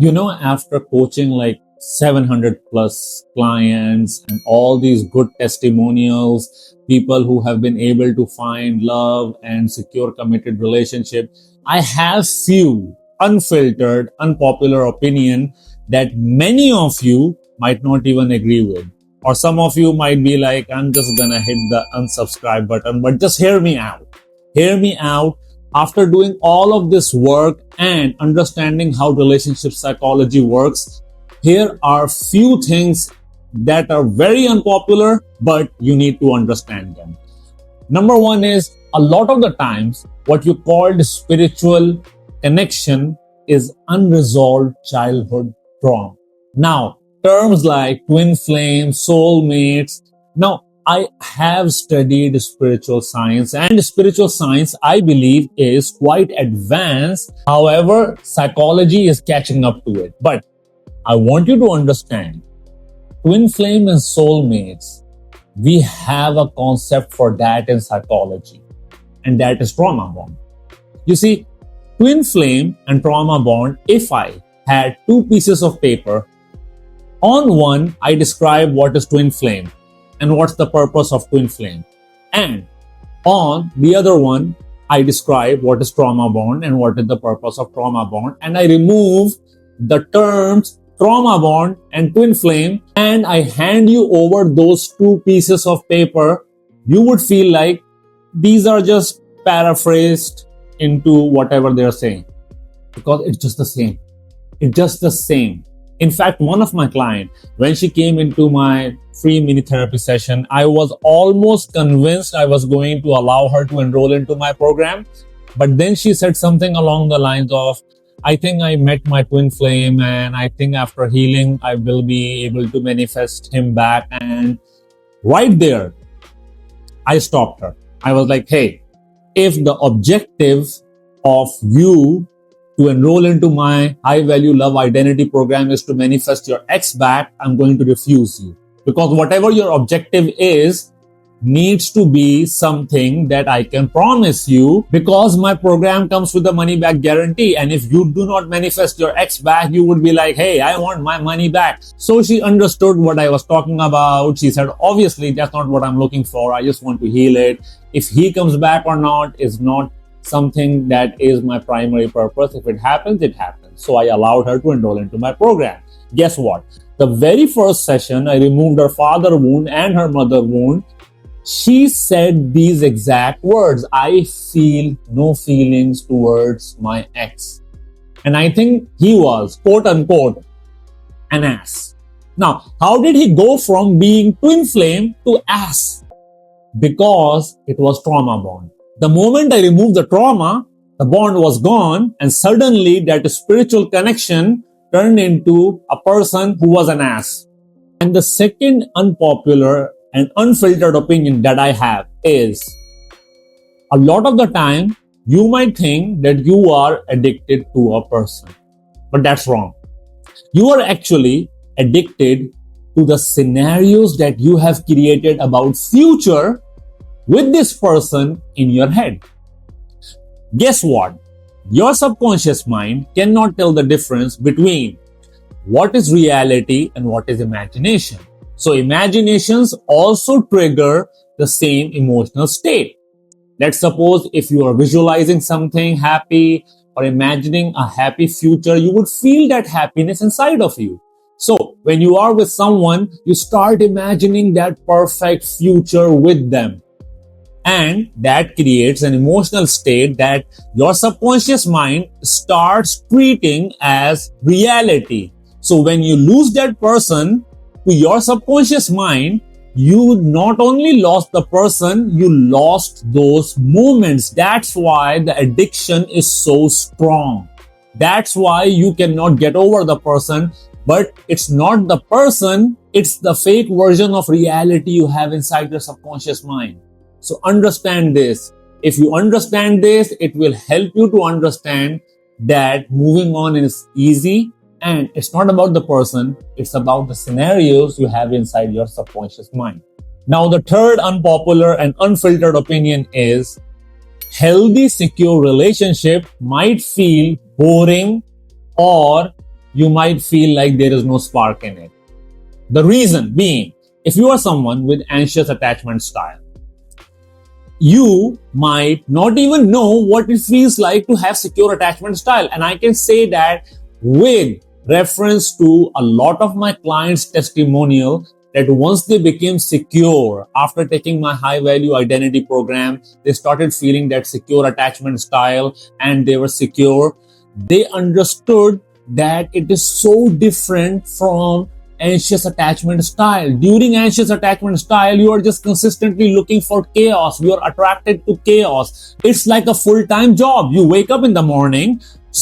After coaching like 700 plus clients and all these good testimonials, people who have been able to find love and secure committed relationship, I have few unfiltered, unpopular opinion that many of you might not even agree with. Or some of you might be like, I'm just gonna hit the unsubscribe button, but just hear me out. Hear me out. After doing all of this work and understanding how relationship psychology works, here are few things that are very unpopular, but you need to understand them. Number one is, a lot of the times, what you called spiritual connection is unresolved childhood trauma. Now, terms like twin flame, soulmates. Now, I have studied spiritual science, and spiritual science, I believe, is quite advanced. However, psychology is catching up to it. But I want you to understand, twin flame and soulmates, we have a concept for that in psychology, and that is trauma bond. You see, twin flame and trauma bond, if I had two pieces of paper, on one, I describe what is twin flame and what's the purpose of twin flame. And on the other one, I describe what is trauma bond and what is the purpose of trauma bond. And I remove the terms trauma bond and twin flame, and I hand you over those two pieces of paper. You would feel like these are just paraphrased into whatever they're saying, because it's just the same. It's just the same. In fact, one of my clients, when she came into my free mini therapy session, I was almost convinced I was going to allow her to enroll into my program. But then she said something along the lines of, I think I met my twin flame, and I think after healing, I will be able to manifest him back. And right there, I stopped her. I was like, hey, if the objective of you to enroll into my high value love identity program is to manifest your ex back, I'm going to refuse you. Because whatever your objective is needs to be something that I can promise you, because my program comes with a money back guarantee. And if you do not manifest your ex back, you would be like, hey, I want my money back. So she understood what I was talking about. She said, obviously, that's not what I'm looking for. I just want to heal it. If he comes back or not is not something that is my primary purpose. If it happens, it happens. So I allowed her to enroll into my program. Guess what? The very first session, I removed her father wound and her mother wound. She said these exact words: I feel no feelings towards my ex. And I think he was, quote unquote, an ass. Now, how did he go from being twin flame to ass? Because it was trauma bond. The moment I removed the trauma, the bond was gone, and suddenly that spiritual connection turned into a person who was an ass. And the second unpopular and unfiltered opinion that I have is, a lot of the time, you might think that you are addicted to a person, but that's wrong. You are actually addicted to the scenarios that you have created about future with this person in your head. Guess what? Your subconscious mind cannot tell the difference between what is reality and what is imagination. So imaginations also trigger the same emotional state. Let's suppose if you are visualizing something happy or imagining a happy future, you would feel that happiness inside of you. So when you are with someone, you start imagining that perfect future with them. And that creates an emotional state that your subconscious mind starts treating as reality. So when you lose that person to your subconscious mind, you not only lost the person, you lost those moments. That's why the addiction is so strong. That's why you cannot get over the person. But it's not the person, it's the fake version of reality you have inside your subconscious mind. So understand this. If you understand this, it will help you to understand that moving on is easy, and it's not about the person, it's about the scenarios you have inside your subconscious mind. Now, the third unpopular and unfiltered opinion is, healthy, secure relationship might feel boring or you might feel like there is no spark in it. The reason being, if you are someone with anxious attachment style, you might not even know what it feels like to have secure attachment style. And I can say that with reference to a lot of my clients' testimonial, that once they became secure after taking my high value identity program, they started feeling that secure attachment style and they were secure. They understood that it is so different from anxious attachment style. During anxious attachment style, you are just consistently looking for chaos. You are attracted to chaos. It's like a full-time job. You wake up in the morning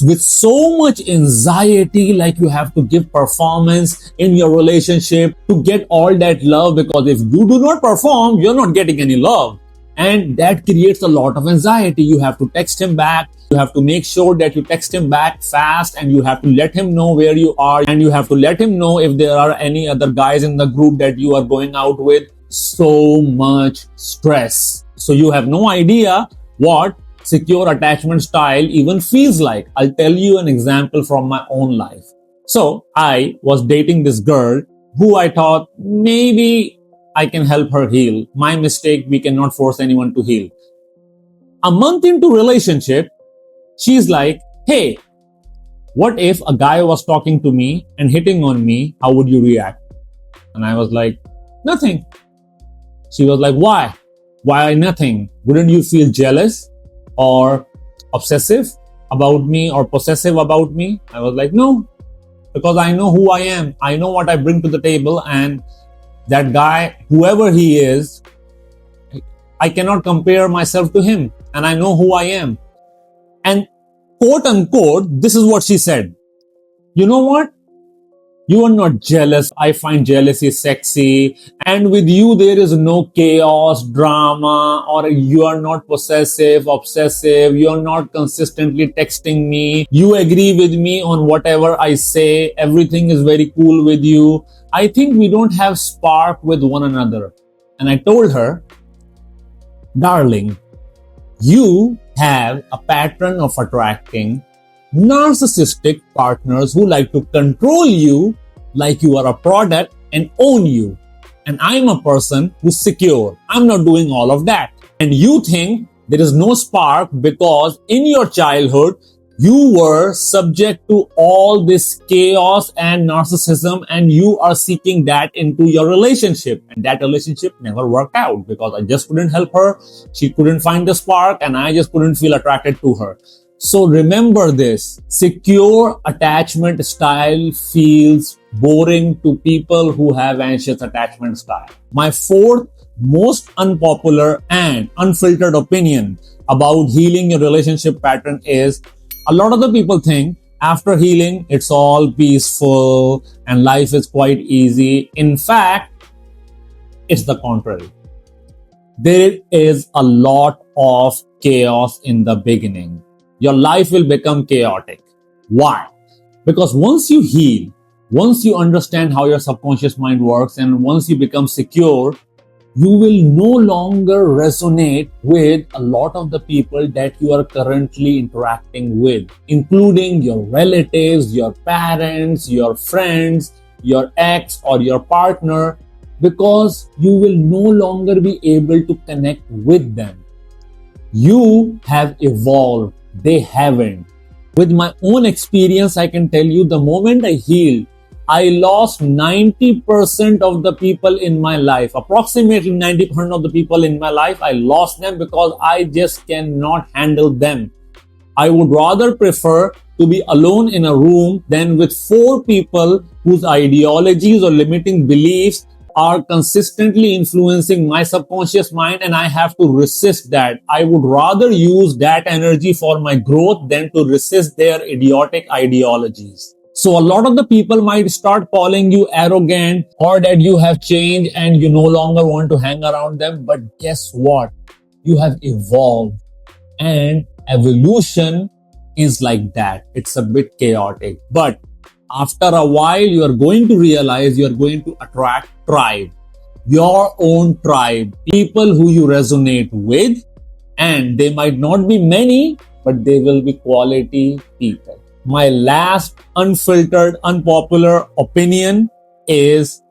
with so much anxiety, like you have to give performance in your relationship to get all that love, because if you do not perform, you're not getting any love. And that creates a lot of anxiety. You have to text him back. You have to make sure that you text him back fast, and you have to let him know where you are, and you have to let him know if there are any other guys in the group that you are going out with. So much stress. So you have no idea what secure attachment style even feels like. I'll tell you an example from my own life. So I was dating this girl who I thought maybe I can help her heal. My mistake, we cannot force anyone to heal. A month into relationship, she's like, hey, what if a guy was talking to me and hitting on me? How would you react? And I was like, nothing. She was like, why? Why nothing? Wouldn't you feel jealous or obsessive about me or possessive about me? I was like, no, because I know who I am. I know what I bring to the table, and that guy, whoever he is, I cannot compare myself to him, and I know who I am. And quote unquote, this is what she said. You know what? You are not jealous. I find jealousy sexy. And with you, there is no chaos, drama, or you are not possessive, obsessive. You are not consistently texting me. You agree with me on whatever I say. Everything is very cool with you. I think we don't have spark with one another. And I told her, darling, you have a pattern of attracting narcissistic partners who like to control you like you are a product and own you. And I'm a person who's secure. I'm not doing all of that. And you think there is no spark because in your childhood, you were subject to all this chaos and narcissism, and you are seeking that into your relationship. And that relationship never worked out because I just couldn't help her. She couldn't find the spark, and I just couldn't feel attracted to her. So remember this, secure attachment style feels boring to people who have anxious attachment style. My fourth most unpopular and unfiltered opinion about healing your relationship pattern is, a lot of the people think after healing, it's all peaceful and life is quite easy. In fact, it's the contrary. There is a lot of chaos in the beginning. Your life will become chaotic. Why? Because once you heal, once you understand how your subconscious mind works, and once you become secure, you will no longer resonate with a lot of the people that you are currently interacting with, including your relatives, your parents, your friends, your ex or your partner, because you will no longer be able to connect with them. You have evolved. They haven't. With my own experience, I can tell you the moment I healed, I lost 90% of the people in my life. Approximately 90% of the people in my life, I lost them because I just cannot handle them. I would rather prefer to be alone in a room than with 4 people whose ideologies or limiting beliefs are consistently influencing my subconscious mind, and I have to resist that. I would rather use that energy for my growth than to resist their idiotic ideologies. So a lot of the people might start calling you arrogant or that you have changed and you no longer want to hang around them. But guess what? You have evolved, and evolution is like that. It's a bit chaotic, but after a while, you are going to realize you are going to attract tribe, your own tribe, people who you resonate with, and they might not be many, but they will be quality people. my last unfiltered, unpopular opinion is,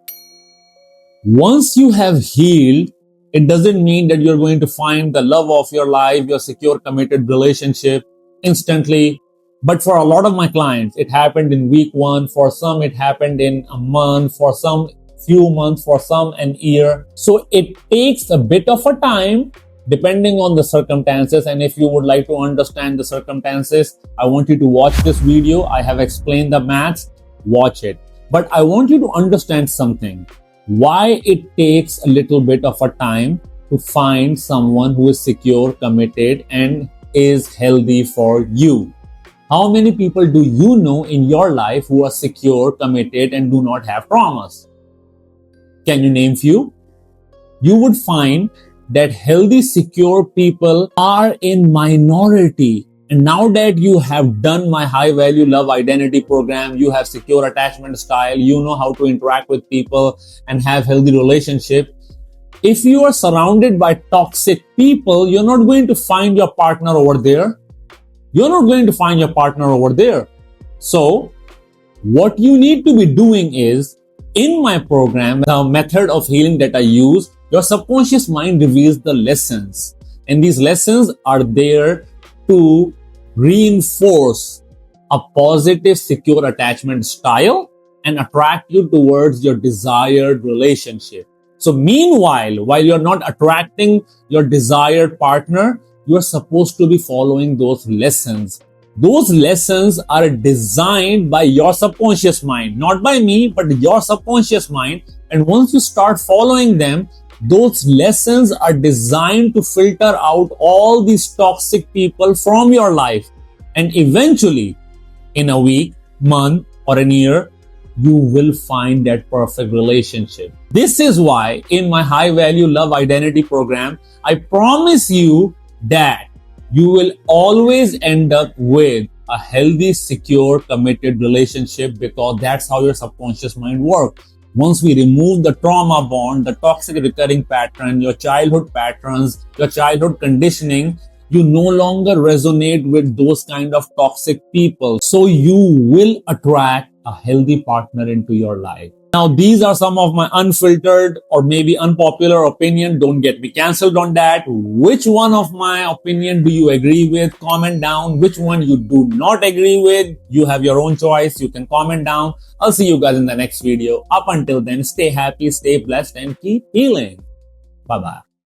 once you have healed, it doesn't mean that you're going to find the love of your life, your secure, committed relationship instantly. But for a lot of my clients, it happened in week one. For some, it happened in a month. For some, few months. For some, an year. So it takes a bit of a time depending on the circumstances. And if you would like to understand the circumstances, I want you to watch this video. I have explained the maths. Watch it. But I want you to understand something. Why it takes a little bit of a time to find someone who is secure, committed, and is healthy for you. How many people do you know in your life who are secure, committed, and do not have traumas? Can you name few? You would find that healthy, secure people are in minority. And now that you have done my high value love identity program, you have secure attachment style, you know how to interact with people and have healthy relationship. If you are surrounded by toxic people, you're not going to find your partner over there. You're not going to find your partner over there. So what you need to be doing is, in my program, the method of healing that I use, your subconscious mind reveals the lessons. And these lessons are there to reinforce a positive, secure attachment style and attract you towards your desired relationship. So meanwhile, while you're not attracting your desired partner, you're supposed to be following those lessons. Those lessons are designed by your subconscious mind, not by me, but your subconscious mind. And once you start following them, those lessons are designed to filter out all these toxic people from your life. And eventually, in a week, month, or a year, you will find that perfect relationship. This is why in my high value love identity program, I promise you that you will always end up with a healthy, secure, committed relationship, because that's how your subconscious mind works. Once we remove the trauma bond, the toxic recurring pattern, your childhood patterns, your childhood conditioning, you no longer resonate with those kind of toxic people. So you will attract a healthy partner into your life. Now, these are some of my unfiltered or maybe unpopular opinion. Don't get me cancelled on that. Which one of my opinion do you agree with? Comment down. Which one you do not agree with? You have your own choice. You can comment down. I'll see you guys in the next video. Up until then, stay happy, stay blessed, and keep healing. Bye-bye.